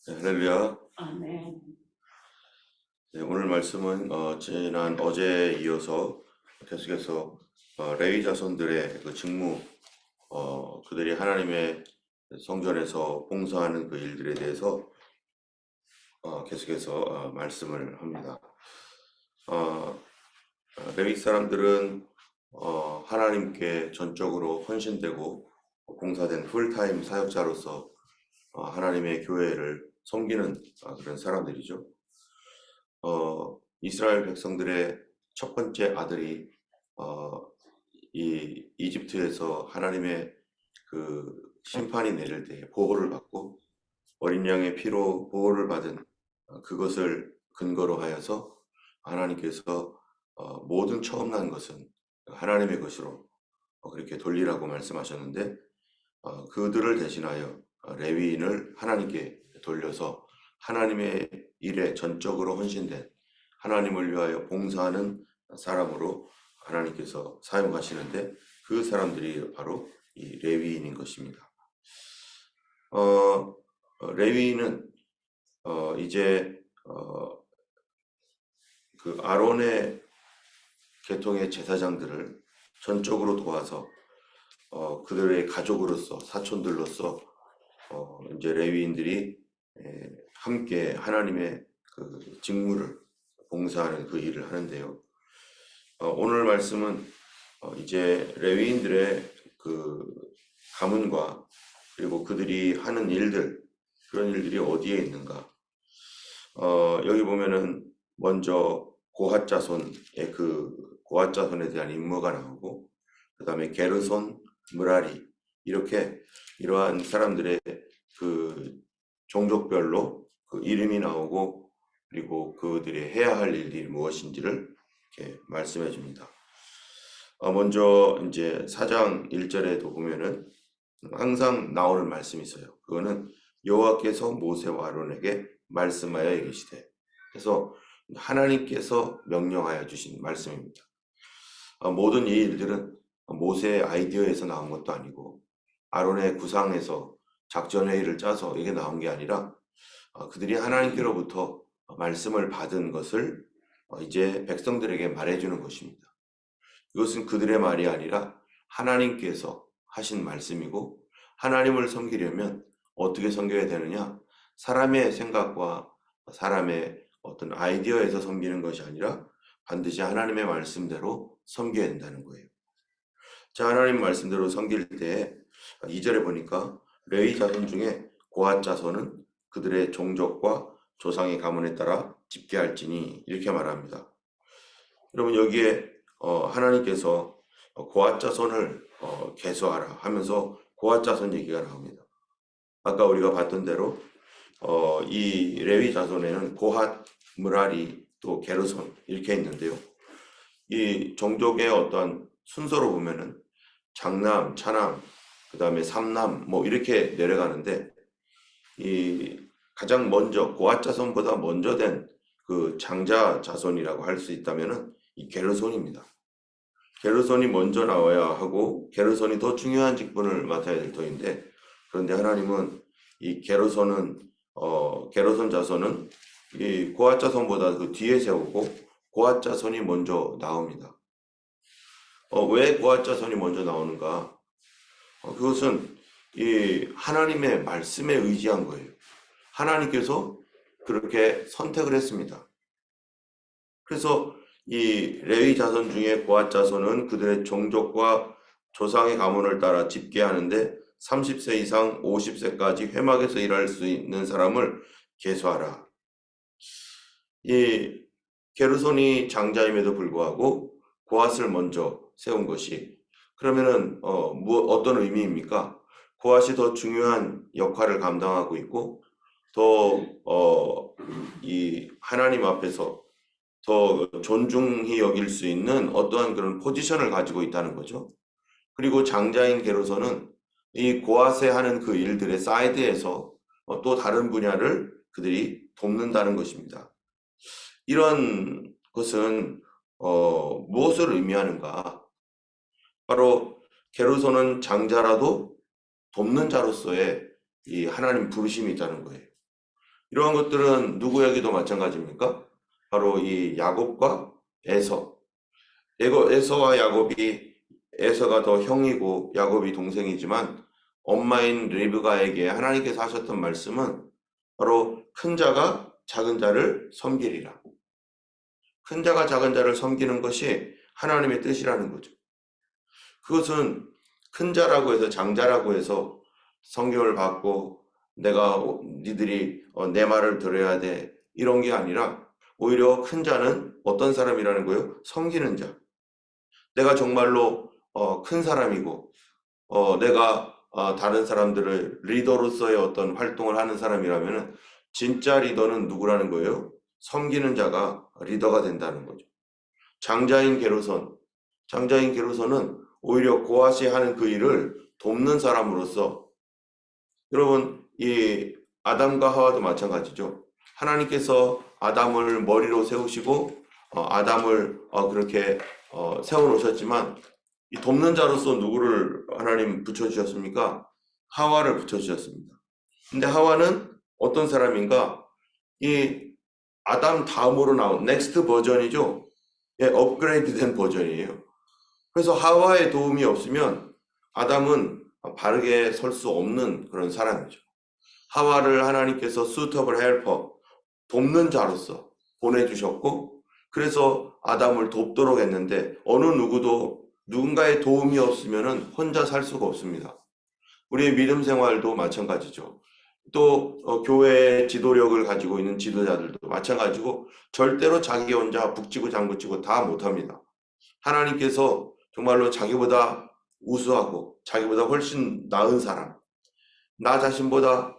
네, 할렐루야. 아멘. 네, 오늘 말씀은 지난 어제에 이어서 계속해서 레위 자손들의 그 직무, 그들이 하나님의 성전에서 봉사하는 그 일들에 대해서 계속해서 말씀을 합니다. 레위 사람들은 하나님께 전적으로 헌신되고 봉사된 풀타임 사역자로서 하나님의 교회를 섬기는 그런 사람들이죠. 이스라엘 백성들의 첫 번째 아들이 이 이집트에서 하나님의 그 심판이 내릴 때 보호를 받고 어린 양의 피로 보호를 받은 그것을 근거로 하여서 하나님께서 모든 처음 난 것은 하나님의 것으로 그렇게 돌리라고 말씀하셨는데, 그들을 대신하여 레위인을 하나님께 돌려서 하나님의 일에 전적으로 헌신된 하나님을 위하여 봉사하는 사람으로 하나님께서 사용하시는데, 그 사람들이 바로 이 레위인인 것입니다. 레위인은 이제 그 아론의 계통의 제사장들을 전적으로 도와서 그들의 가족으로서, 사촌들로서 이제 레위인들이 함께 하나님의 그 직무를 봉사하는 그 일을 하는데요. 오늘 말씀은 이제 레위인들의 그 가문과 그리고 그들이 하는 일들, 그런 일들이 어디에 있는가? 여기 보면은 먼저 고핫 자손의 그 고핫 자손에 대한 임무가 나오고, 그 다음에 게르손, 무라리, 이렇게 이러한 사람들의 그 종족별로 그 이름이 나오고, 그리고 그들이 해야 할 일이 무엇인지를 이렇게 말씀해 줍니다. 먼저 이제 4장 1절에도 보면은 항상 나오는 말씀이 있어요. 그거는 여호와께서 모세와 아론에게 말씀하여 이르시되, 그래서 하나님께서 명령하여 주신 말씀입니다. 모든 이 일들은 모세의 아이디어에서 나온 것도 아니고 아론의 구상에서 작전회의를 짜서 이게 나온 게 아니라 그들이 하나님께로부터 말씀을 받은 것을 이제 백성들에게 말해주는 것입니다. 이것은 그들의 말이 아니라 하나님께서 하신 말씀이고, 하나님을 섬기려면 어떻게 섬겨야 되느냐? 사람의 생각과 사람의 어떤 아이디어에서 섬기는 것이 아니라 반드시 하나님의 말씀대로 섬겨야 된다는 거예요. 자, 하나님 말씀대로 섬길 때 2절에 보니까 레위 자손 중에 고핫 자손은 그들의 종족과 조상의 가문에 따라 집계할지니, 이렇게 말합니다. 여러분, 여기에 하나님께서 고핫 자손을 계수하라 하면서 고핫 자손 얘기가 나옵니다. 아까 우리가 봤던 대로 이 레위 자손에는 고핫, 무라리, 또 게르손 이렇게 있는데요. 이 종족의 어떤 순서로 보면은 장남, 차남, 그 다음에 삼남 뭐 이렇게 내려가는데, 이 가장 먼저 고핫 자손보다 먼저 된 그 장자 자손이라고 할 수 있다면은 이 게르손입니다. 게르손이 먼저 나와야 하고 게르손이 더 중요한 직분을 맡아야 될 터인데, 그런데 하나님은 이 게르손 자손은 이 고핫 자손보다 그 뒤에 세우고 고핫 자손이 먼저 나옵니다. 왜 고핫 자손이 먼저 나오는가? 그것은 이 하나님의 말씀에 의지한 거예요. 하나님께서 그렇게 선택을 했습니다. 그래서 이 레위 자손 중에 고핫 자손은 그들의 종족과 조상의 가문을 따라 집계하는데 30세 이상 50세까지 회막에서 일할 수 있는 사람을 계수하라. 이 게르손이 장자임에도 불구하고 고핫을 먼저 세운 것이, 그러면은 어떤 의미입니까? 고핫이 더 중요한 역할을 감당하고 있고 더 이 하나님 앞에서 더 존중히 여길 수 있는 어떠한 그런 포지션을 가지고 있다는 거죠. 그리고 장자인 게르손은 이 고핫에 하는 그 일들의 사이드에서 또 다른 분야를 그들이 돕는다는 것입니다. 이런 것은 무엇을 의미하는가? 바로 게르손은 장자라도 돕는 자로서의 이 하나님 부르심이 있다는 거예요. 이러한 것들은 누구 얘기도 마찬가지입니까? 바로 이 야곱과 에서. 에서와 야곱이, 에서가 더 형이고 야곱이 동생이지만 엄마인 리브가에게 하나님께서 하셨던 말씀은 바로 큰 자가 작은 자를 섬기리라. 큰 자가 작은 자를 섬기는 것이 하나님의 뜻이라는 거죠. 그것은 큰 자라고 해서, 장자라고 해서 성경을 받고 내가 니들이 내 말을 들어야 돼, 이런 게 아니라 오히려 큰 자는 어떤 사람이라는 거예요? 섬기는 자. 내가 정말로 큰 사람이고 내가 다른 사람들을 리더로서의 어떤 활동을 하는 사람이라면 진짜 리더는 누구라는 거예요? 섬기는 자가 리더가 된다는 거죠. 장자인 게르손은 오히려 고아시 하는 그 일을 돕는 사람으로서, 여러분, 이 아담과 하와도 마찬가지죠. 하나님께서 아담을 머리로 세우시고 아담을 그렇게 세워놓으셨지만 이 돕는 자로서 누구를 하나님 붙여주셨습니까? 하와를 붙여주셨습니다. 근데 하와는 어떤 사람인가? 이 아담 다음으로 나온 넥스트 버전이죠. 예, 업그레이드된 버전이에요. 그래서 하와의 도움이 없으면 아담은 바르게 설 수 없는 그런 사람이죠. 하와를 하나님께서 suitable helper, 돕는 자로서 보내주셨고, 그래서 아담을 돕도록 했는데 어느 누구도 누군가의 도움이 없으면 혼자 살 수가 없습니다. 우리의 믿음 생활도 마찬가지죠. 또 교회의 지도력을 가지고 있는 지도자들도 마찬가지고 절대로 자기 혼자 북치고 장구치고 다 못합니다. 하나님께서 정말로 자기보다 우수하고 자기보다 훨씬 나은 사람, 나 자신보다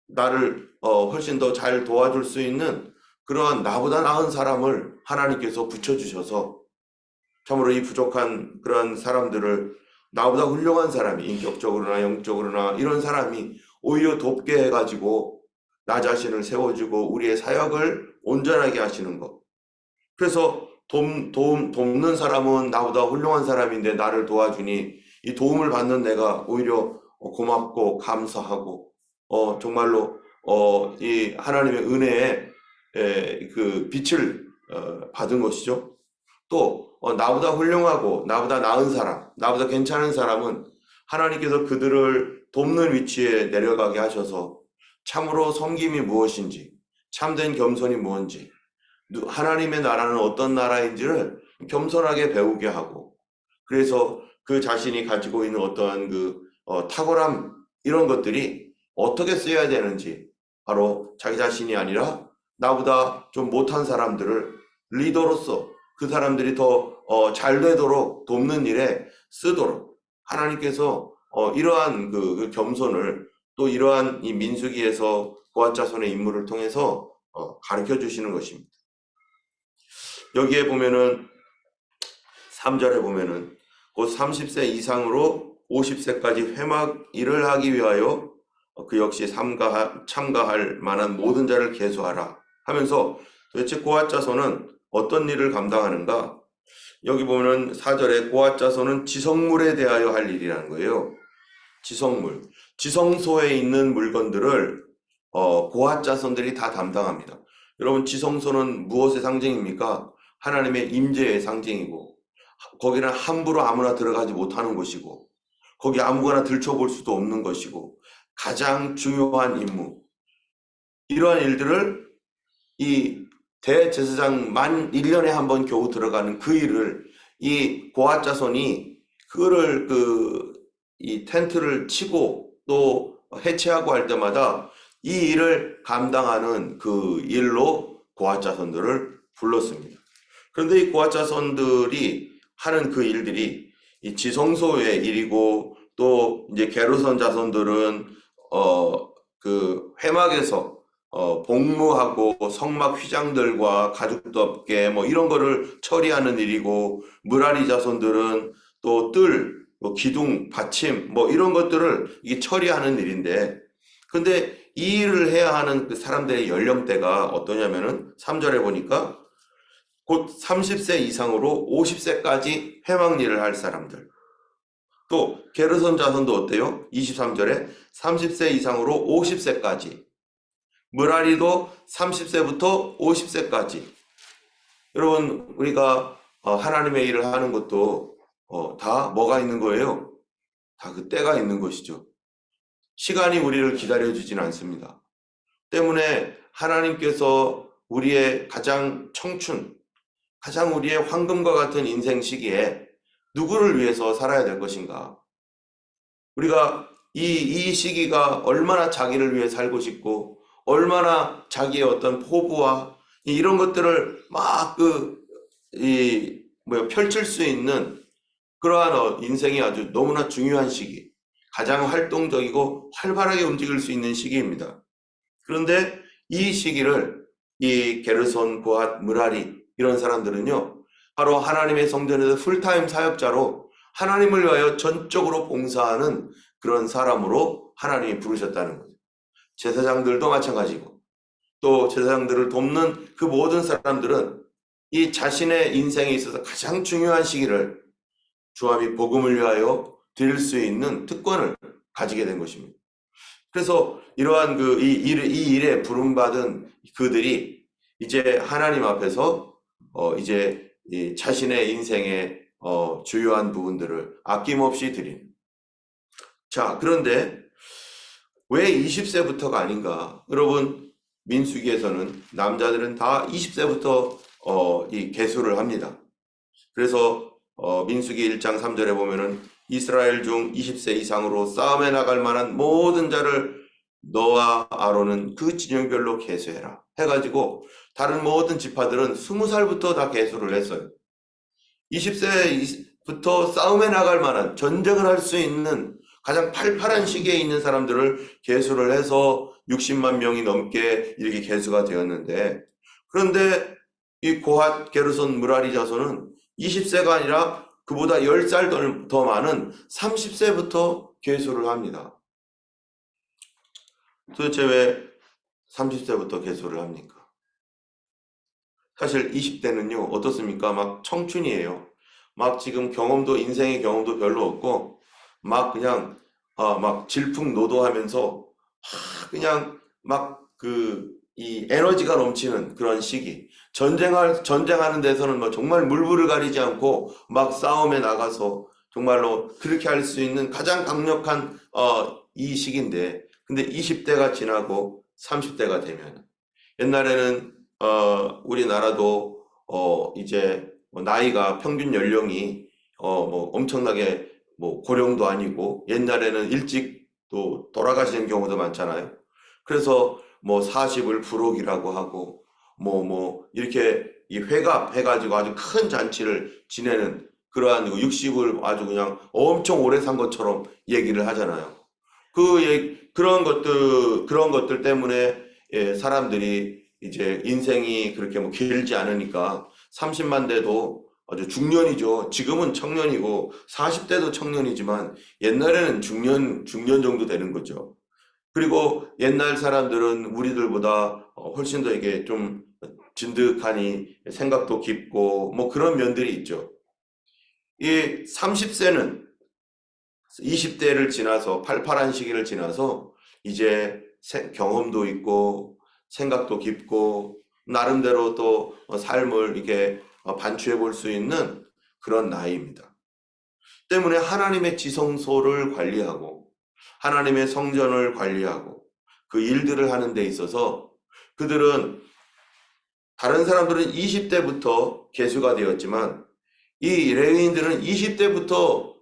나를 훨씬 더 잘 도와줄 수 있는 그러한 나보다 나은 사람을 하나님께서 붙여주셔서 참으로 이 부족한 그런 사람들을 나보다 훌륭한 사람이, 인격적으로나 영적으로나 이런 사람이 오히려 돕게 해가지고 나 자신을 세워주고 우리의 사역을 온전하게 하시는 것. 그래서 돕는 사람은 나보다 훌륭한 사람인데 나를 도와주니 이 도움을 받는 내가 오히려 고맙고 감사하고 정말로 이 하나님의 은혜에 그 빛을 받은 것이죠. 또 나보다 훌륭하고 나보다 나은 사람, 나보다 괜찮은 사람은 하나님께서 그들을 돕는 위치에 내려가게 하셔서 참으로 섬김이 무엇인지, 참된 겸손이 무엇인지, 하나님의 나라는 어떤 나라인지를 겸손하게 배우게 하고, 그래서 그 자신이 가지고 있는 어떠한 그 탁월함, 이런 것들이 어떻게 써야 되는지 바로 자기 자신이 아니라 나보다 좀 못한 사람들을 리더로서 그 사람들이 더 잘 되도록 돕는 일에 쓰도록 하나님께서 이러한 그 겸손을 또 이러한 이 민수기에서 고앗 자손의 인물을 통해서 가르쳐 주시는 것입니다. 여기에 보면은 3절에 보면은 곧 30세 이상으로 50세까지 회막 일을 하기 위하여 그 역시 참가할 만한 모든 자를 계수하라 하면서 도대체 고앗 자손은 어떤 일을 감당하는가? 여기 보면은 4절에 고앗 자손은 지성물에 대하여 할 일이라는 거예요. 지성물, 지성소에 있는 물건들을 고앗 자손들이 다 담당합니다. 여러분, 지성소는 무엇의 상징입니까? 하나님의 임재의 상징이고, 거기는 함부로 아무나 들어가지 못하는 곳이고, 거기 아무거나 들춰볼 수도 없는 것이고, 가장 중요한 임무, 이러한 일들을 이 대제사장만 1년에 한 번 겨우 들어가는 그 일을 이 고앗 자손이 그거를 이 텐트를 치고 또 해체하고 할 때마다 이 일을 감당하는 그 일로 고앗 자손들을 불렀습니다. 그런데 이 고앗 자손들이 하는 그 일들이 이 지성소의 일이고, 또 이제 게르손 자손들은 그 회막에서 복무하고 성막 휘장들과 가죽 덮개 뭐 이런 거를 처리하는 일이고, 무라리 자손들은 또 뜰, 뭐 기둥, 받침 뭐 이런 것들을 이게 처리하는 일인데, 근데 이 일을 해야 하는 그 사람들의 연령대가 어떠냐면은 3절에 보니까 곧 30세 이상으로 50세까지 회막 일을 할 사람들. 또 게르손 자손도 어때요? 23절에 30세 이상으로 50세까지. 무라리도 30세부터 50세까지. 여러분, 우리가 하나님의 일을 하는 것도 다 뭐가 있는 거예요? 다 그 때가 있는 것이죠. 시간이 우리를 기다려주진 않습니다. 때문에 하나님께서 우리의 가장 청춘, 가장 우리의 황금과 같은 인생 시기에 누구를 위해서 살아야 될 것인가? 우리가 이 시기가 얼마나 자기를 위해 살고 싶고, 얼마나 자기의 어떤 포부와 이런 것들을 막 펼칠 수 있는 그러한 인생이 아주 너무나 중요한 시기, 가장 활동적이고 활발하게 움직일 수 있는 시기입니다. 그런데 이 시기를 이 게르손, 고핫, 무라리 이런 사람들은요, 바로 하나님의 성전에서 풀타임 사역자로 하나님을 위하여 전적으로 봉사하는 그런 사람으로 하나님이 부르셨다는 거죠. 제사장들도 마찬가지고, 또 제사장들을 돕는 그 모든 사람들은 이 자신의 인생에 있어서 가장 중요한 시기를 주와 및 복음을 위하여 드릴 수 있는 특권을 가지게 된 것입니다. 그래서 이러한 이 일에 부름받은 그들이 이제 하나님 앞에서 이제 이 자신의 인생의 주요한 부분들을 아낌없이 드린. 자, 그런데 왜 20세부터가 아닌가? 여러분, 민수기에서는 남자들은 다 20세부터 이 계수를 합니다. 그래서 민수기 1장 3절에 보면은 이스라엘 중 20세 이상으로 싸움에 나갈 만한 모든 자를 너와 아론은 그 진영별로 계수해라 해가지고 다른 모든 지파들은 20살부터 다 계수를 했어요. 20세부터 싸움에 나갈 만한, 전쟁을 할 수 있는 가장 팔팔한 시기에 있는 사람들을 계수를 해서 60만 명이 넘게 이렇게 계수가 되었는데, 그런데 이 고핫, 게르손, 무라리 자손은 20세가 아니라 그보다 10살 더 많은 30세부터 계수를 합니다. 도대체 왜 30세부터 계수를 합니까? 사실 20대는요, 어떻습니까? 막 청춘이에요. 막 지금 인생의 경험도 별로 없고, 막 그냥, 막 질풍노도하면서, 그냥 막 이 에너지가 넘치는 그런 시기. 전쟁하는 데서는 뭐 정말 물불을 가리지 않고 막 싸움에 나가서 정말로 그렇게 할 수 있는 가장 강력한, 이 시기인데, 근데 20대가 지나고 30대가 되면, 옛날에는 우리나라도 이제 나이가 평균 연령이 뭐 엄청나게 뭐 고령도 아니고 옛날에는 일찍 또 돌아가시는 경우도 많잖아요. 그래서 뭐 40을 불옥이라고 하고 뭐 이렇게 이 회갑 해가지고 아주 큰 잔치를 지내는 그러한 60을 아주 그냥 엄청 오래 산 것처럼 얘기를 하잖아요. 그런 것들 때문에 사람들이 이제 인생이 그렇게 뭐 길지 않으니까 30만 돼도 아주 중년이죠. 지금은 청년이고 40대도 청년이지만 옛날에는 중년 정도 되는 거죠. 그리고 옛날 사람들은 우리들보다 훨씬 더 이게 좀 진득하니 생각도 깊고 뭐 그런 면들이 있죠. 이 30세는 20대를 지나서 팔팔한 시기를 지나서 이제 경험도 있고 생각도 깊고 나름대로 또 삶을 이렇게 반추해 볼 수 있는 그런 나이입니다. 때문에 하나님의 지성소를 관리하고 하나님의 성전을 관리하고 그 일들을 하는 데 있어서 그들은 다른 사람들은 20대부터 계수가 되었지만 이 레위인들은 20대부터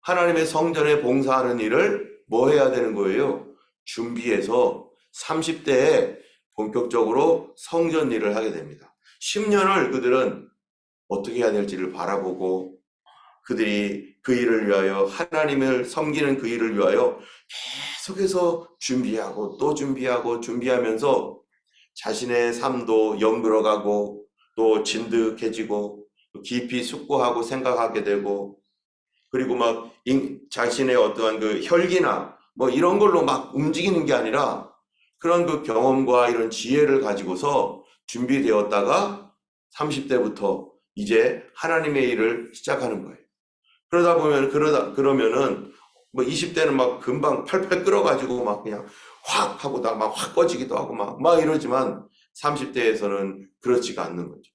하나님의 성전에 봉사하는 일을 뭐 해야 되는 거예요? 준비해서 30대에 본격적으로 성전 일을 하게 됩니다. 10년을 그들은 어떻게 해야 될지를 바라보고 그들이 그 일을 위하여 하나님을 섬기는 그 일을 위하여 계속해서 준비하고 또 준비하면서 자신의 삶도 영들어가고 또 진득해지고 깊이 숙고하고 생각하게 되고 그리고 막 자신의 어떠한 그 혈기나 뭐 이런 걸로 막 움직이는 게 아니라 그런 그 경험과 이런 지혜를 가지고서 준비되었다가 30대부터 이제 하나님의 일을 시작하는 거예요. 그러면은 뭐 20대는 막 금방 팔팔 끓어가지고 막 그냥 확 하고 막 확 꺼지기도 하고 막 이러지만 30대에서는 그렇지가 않는 거죠.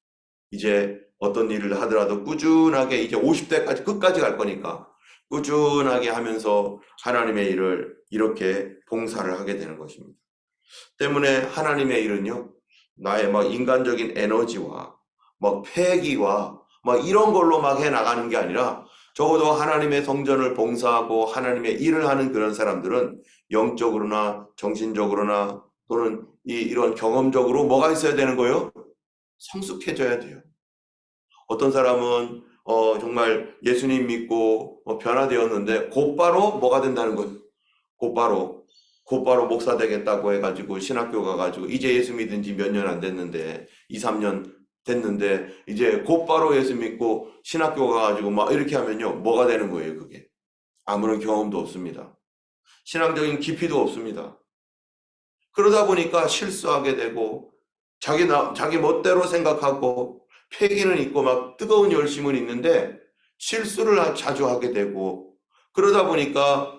이제 어떤 일을 하더라도 꾸준하게 이제 50대까지 끝까지 갈 거니까 꾸준하게 하면서 하나님의 일을 이렇게 봉사를 하게 되는 것입니다. 때문에 하나님의 일은요, 나의 막 인간적인 에너지와 막 패기와 막 이런 걸로 막 해 나가는 게 아니라 적어도 하나님의 성전을 봉사하고 하나님의 일을 하는 그런 사람들은 영적으로나 정신적으로나 또는 이런 경험적으로 뭐가 있어야 되는 거예요? 성숙해져야 돼요. 어떤 사람은 정말 예수님 믿고 변화되었는데 곧바로 뭐가 된다는 거예요? 곧바로 목사 되겠다고 해가지고 신학교 가가지고 이제 예수 믿은 지 몇 년 안 됐는데 2, 3년 됐는데 이제 곧바로 예수 믿고 신학교 가가지고 막 이렇게 하면요, 뭐가 되는 거예요? 그게 아무런 경험도 없습니다. 신앙적인 깊이도 없습니다. 그러다 보니까 실수하게 되고 자기 멋대로 생각하고 패기는 있고 막 뜨거운 열심은 있는데 실수를 자주 하게 되고 그러다 보니까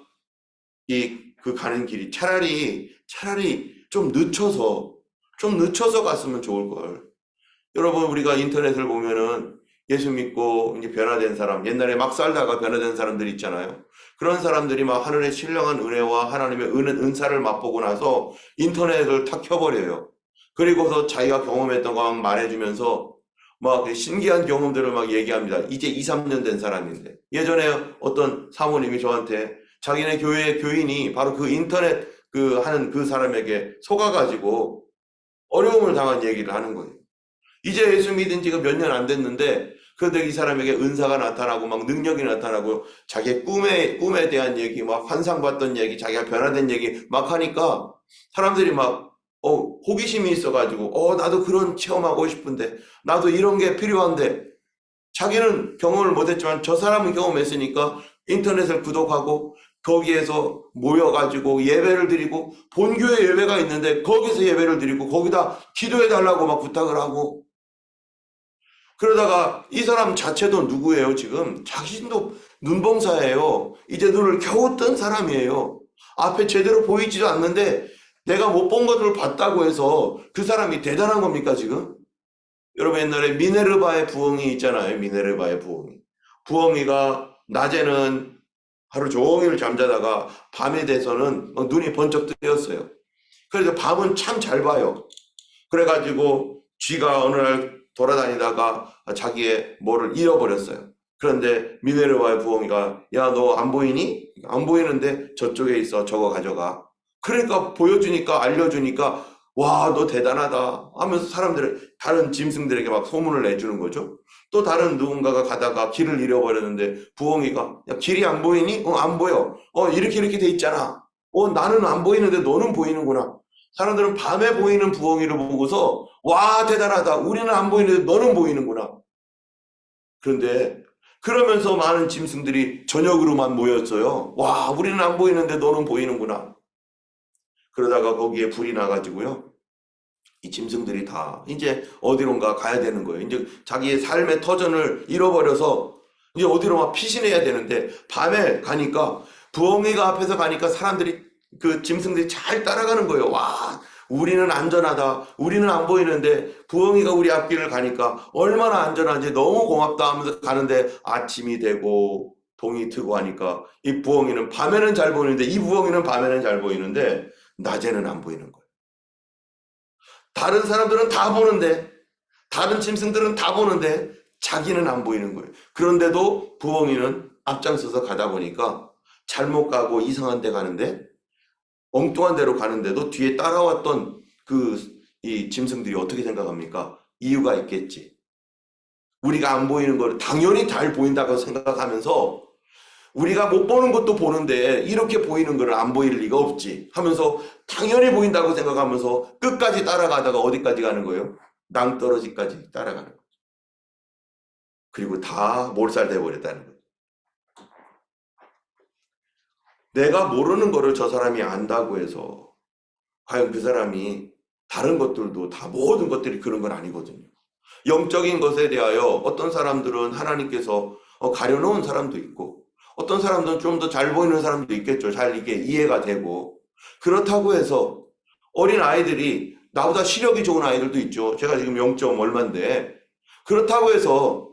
그 가는 길이 차라리 좀 늦춰서 갔으면 좋을 걸. 여러분, 우리가 인터넷을 보면은 예수 믿고 이제 변화된 사람, 옛날에 막 살다가 변화된 사람들 있잖아요. 그런 사람들이 막 하늘의 신령한 은혜와 하나님의 은사를 맛보고 나서 인터넷을 탁 켜버려요. 그리고서 자기가 경험했던 거 막 말해주면서 막 신기한 경험들을 막 얘기합니다. 이제 2, 3년 된 사람인데. 예전에 어떤 사모님이 저한테 자기네 교회 교인이 바로 그 인터넷 하는 그 사람에게 속아가지고 어려움을 당한 얘기를 하는 거예요. 이제 예수 믿은 지가 몇 년 안 됐는데 그런데 이 사람에게 은사가 나타나고 막 능력이 나타나고 자기의 꿈에 대한 얘기, 막 환상 봤던 얘기, 자기가 변화된 얘기 막 하니까 사람들이 막 호기심이 있어가지고 나도 그런 체험하고 싶은데 나도 이런 게 필요한데 자기는 경험을 못했지만 저 사람은 경험했으니까 인터넷을 구독하고 거기에서 모여가지고 예배를 드리고 본교회 예배가 있는데 거기서 예배를 드리고 거기다 기도해달라고 막 부탁을 하고 그러다가 이 사람 자체도 누구예요? 지금 자신도 눈봉사예요. 이제 눈을 겨우 뜬 사람이에요. 앞에 제대로 보이지도 않는데 내가 못 본 것을 봤다고 해서 그 사람이 대단한 겁니까 지금? 여러분, 옛날에 미네르바의 부엉이 있잖아요. 미네르바의 부엉이. 부엉이가 낮에는 하루 종일 잠자다가 밤에 돼서는 막 눈이 번쩍 뜨였어요. 그래서 밤은 참 잘 봐요. 그래가지고 쥐가 어느 날 돌아다니다가 자기의 뭐를 잃어버렸어요. 그런데 미네르바의 부엉이가 야, 너 안 보이니? 안 보이는데 저쪽에 있어. 저거 가져가. 그러니까 보여주니까 알려주니까 와, 너 대단하다 하면서 다른 짐승들에게 막 소문을 내주는 거죠. 또 다른 누군가가 가다가 길을 잃어버렸는데 부엉이가 야, 길이 안 보이니? 안 보여. 이렇게 돼 있잖아. 나는 안 보이는데 너는 보이는구나. 사람들은 밤에 보이는 부엉이를 보고서 와, 대단하다. 우리는 안 보이는데 너는 보이는구나. 그런데 그러면서 많은 짐승들이 저녁으로만 모였어요. 와, 우리는 안 보이는데 너는 보이는구나. 그러다가 거기에 불이 나가지고요. 이 짐승들이 다 이제 어디론가 가야 되는 거예요. 이제 자기의 삶의 터전을 잃어버려서 이제 어디론가 피신해야 되는데 밤에 가니까 부엉이가 앞에서 가니까 사람들이 그 짐승들이 잘 따라가는 거예요. 와, 우리는 안전하다. 우리는 안 보이는데 부엉이가 우리 앞길을 가니까 얼마나 안전한지 너무 고맙다 하면서 가는데 아침이 되고 동이 트고 하니까 이 부엉이는 밤에는 잘 보이는데 이 부엉이는 밤에는 잘 보이는데 낮에는 안 보이는 거예요. 다른 사람들은 다 보는데 다른 짐승들은 다 보는데 자기는 안 보이는 거예요. 그런데도 부엉이는 앞장서서 가다 보니까 잘못 가고 이상한 데 가는데 엉뚱한 데로 가는데도 뒤에 따라왔던 이 짐승들이 어떻게 생각합니까? 이유가 있겠지. 우리가 안 보이는 걸 당연히 잘 보인다고 생각하면서 우리가 못 보는 것도 보는데 이렇게 보이는 걸 안 보일 리가 없지 하면서 당연히 보인다고 생각하면서 끝까지 따라가다가 어디까지 가는 거예요? 낭떠러지까지 따라가는 거예요. 그리고 다 몰살돼 버렸다는 거예요. 내가 모르는 거를 저 사람이 안다고 해서 과연 그 사람이 다른 것들도 다 모든 것들이 그런 건 아니거든요. 영적인 것에 대하여 어떤 사람들은 하나님께서 가려놓은 사람도 있고 어떤 사람들은 좀 더 잘 보이는 사람도 있겠죠. 잘 이게 이해가 되고. 그렇다고 해서 어린 아이들이 나보다 시력이 좋은 아이들도 있죠. 제가 지금 0점 얼마인데. 그렇다고 해서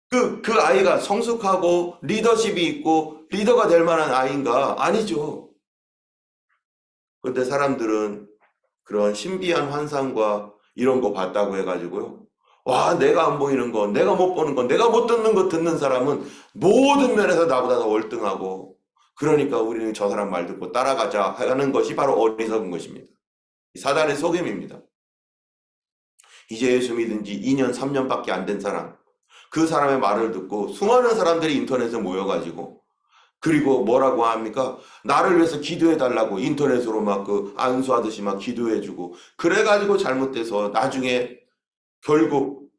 그 아이가 성숙하고 리더십이 있고 리더가 될 만한 아이인가? 아니죠. 그런데 사람들은 그런 신비한 환상과 이런 거 봤다고 해가지고요. 와, 내가 안 보이는 건, 내가 못 보는 건, 내가 못 듣는 거 듣는 사람은 모든 면에서 나보다 더 월등하고, 그러니까 우리는 저 사람 말 듣고 따라가자 하는 것이 바로 어리석은 것입니다. 사단의 속임입니다. 이제 예수 믿은 지 2년, 3년밖에 안 된 사람, 그 사람의 말을 듣고 수많은 사람들이 인터넷에 모여가지고, 그리고 뭐라고 합니까? 나를 위해서 기도해 달라고 인터넷으로 막 그 안수하듯이 막 기도해주고, 그래가지고 잘못돼서 나중에 결국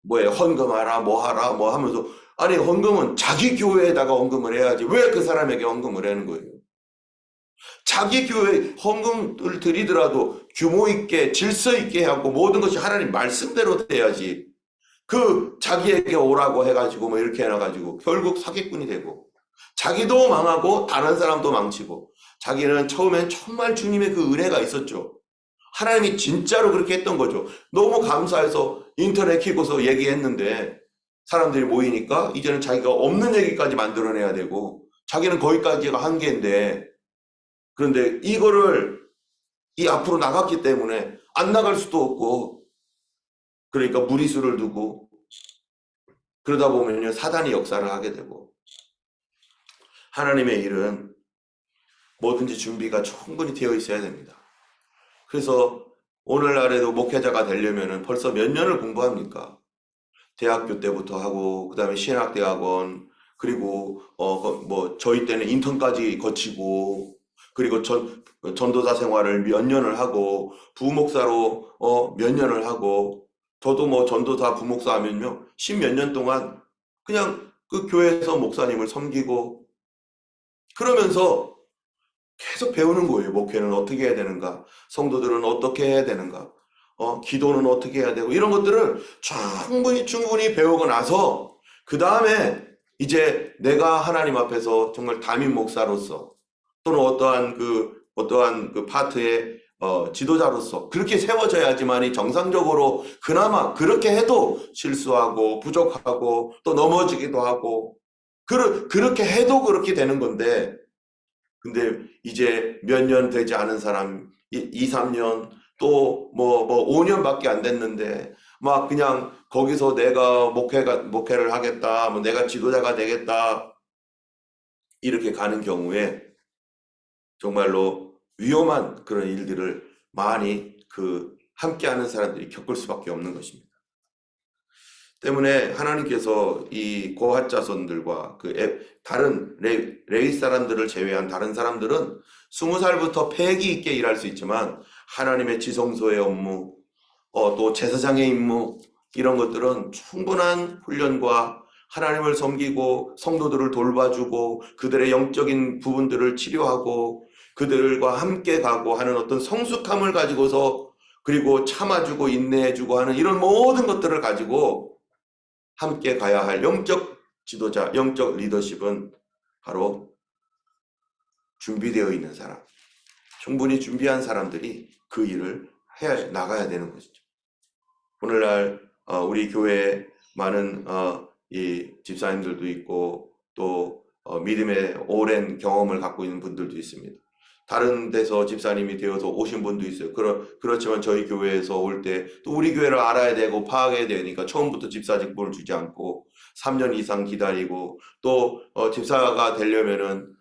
헌금하라 뭐 하라 뭐 하면서, 아니 헌금은 자기 교회에다가 헌금을 해야지 왜 그 사람에게 헌금을 하는 거예요? 자기 교회 헌금을 드리더라도 규모 있게 질서 있게 하고 모든 것이 하나님 말씀대로 돼야지, 그 자기에게 오라고 해가지고 뭐 이렇게 해놔가지고 결국 사기꾼이 되고 자기도 망하고 다른 사람도 망치고. 자기는 처음엔 정말 주님의 그 은혜가 있었죠. 하나님이 진짜로 그렇게 했던 거죠. 너무 감사해서 인터넷 키고서 얘기했는데 사람들이 모이니까 이제는 자기가 없는 얘기까지 만들어내야 되고, 자기는 거기까지가 한계인데, 그런데 이거를 이 앞으로 나갔기 때문에 안 나갈 수도 없고, 그러니까 무리수를 두고 그러다 보면요 사단이 역사를 하게 되고. 하나님의 일은 뭐든지 준비가 충분히 되어 있어야 됩니다. 그래서 오늘날에도 목회자가 되려면 벌써 몇 년을 공부합니까? 대학교 때부터 하고, 그 다음에 신학대학원, 그리고 뭐 저희 때는 인턴까지 거치고, 그리고 전도사 생활을 몇 년을 하고, 부목사로 몇 년을 하고. 저도 뭐 전도사 부목사 하면요 10몇 년 동안 그냥 그 교회에서 목사님을 섬기고, 그러면서 계속 배우는 거예요. 목회는 어떻게 해야 되는가, 성도들은 어떻게 해야 되는가, 기도는 어떻게 해야 되고, 이런 것들을 충분히 배우고 나서 그 다음에 이제 내가 하나님 앞에서 정말 담임 목사로서 또는 어떠한 그 파트의 지도자로서 그렇게 세워져야지만이 정상적으로, 그나마 그렇게 해도 실수하고 부족하고 또 넘어지기도 하고, 그렇게 해도 그렇게 되는 건데, 근데 이제 몇 년 되지 않은 사람, 2, 3년, 또 5년밖에 안 됐는데, 막 그냥 거기서 내가 목회를 하겠다, 뭐 내가 지도자가 되겠다, 이렇게 가는 경우에 정말로 위험한 그런 일들을 많이 함께하는 사람들이 겪을 수밖에 없는 것입니다. 때문에 하나님께서 이 고핫 자손들과 다른 레위 사람들을 제외한 다른 사람들은 20살부터 패기 있게 일할 수 있지만, 하나님의 지성소의 업무, 또 제사장의 임무, 이런 것들은 충분한 훈련과 하나님을 섬기고 성도들을 돌봐주고 그들의 영적인 부분들을 치료하고 그들과 함께 가고 하는 어떤 성숙함을 가지고서, 그리고 참아주고 인내해주고 하는 이런 모든 것들을 가지고 함께 가야 할 영적 지도자, 영적 리더십은 바로 준비되어 있는 사람, 충분히 준비한 사람들이 그 일을 나가야 되는 것이죠. 오늘날 우리 교회에 많은 이 집사님들도 있고, 또 믿음의 오랜 경험을 갖고 있는 분들도 있습니다. 다른 데서 집사님이 되어서 오신 분도 있어요. 그렇지만 저희 교회에서 올 때 또 우리 교회를 알아야 되고 파악해야 되니까 처음부터 집사 직분을 주지 않고 3년 이상 기다리고, 또 집사가 되려면은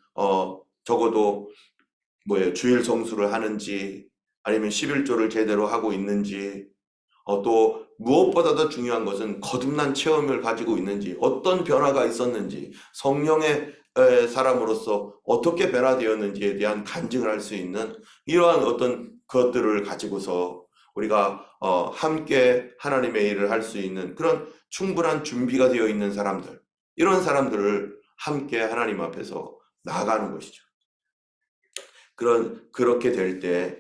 적어도 주일 성수를 하는지, 아니면 11조를 제대로 하고 있는지, 또 무엇보다도 중요한 것은 거듭난 체험을 가지고 있는지, 어떤 변화가 있었는지, 성령의 사람으로서 어떻게 변화되었는지에 대한 간증을 할 수 있는 이러한 어떤 것들을 가지고서 우리가 함께 하나님의 일을 할 수 있는 그런 충분한 준비가 되어 있는 사람들, 이런 사람들을 함께 하나님 앞에서 나아가는 것이죠. 그렇게 될 때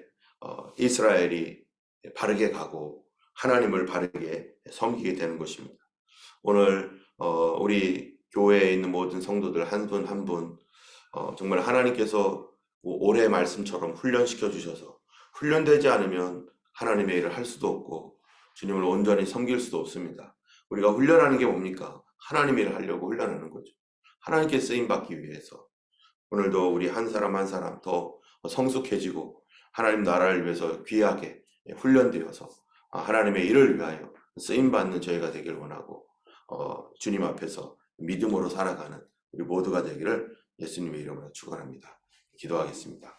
이스라엘이 바르게 가고 하나님을 바르게 섬기게 되는 것입니다. 오늘 우리 교회에 있는 모든 성도들 한 분 한 분 정말 하나님께서 올해 말씀처럼 훈련시켜 주셔서 훈련되지 않으면 하나님의 일을 할 수도 없고 주님을 온전히 섬길 수도 없습니다. 우리가 훈련하는 게 뭡니까? 하나님의 일을 하려고 훈련하는 거죠. 하나님께 쓰임 받기 위해서. 오늘도 우리 한 사람 한 사람 더 성숙해지고 하나님 나라를 위해서 귀하게 훈련되어서 하나님의 일을 위하여 쓰임 받는 저희가 되길 원하고 주님 앞에서 믿음으로 살아가는 우리 모두가 되기를 예수님의 이름으로 축원합니다. 기도하겠습니다.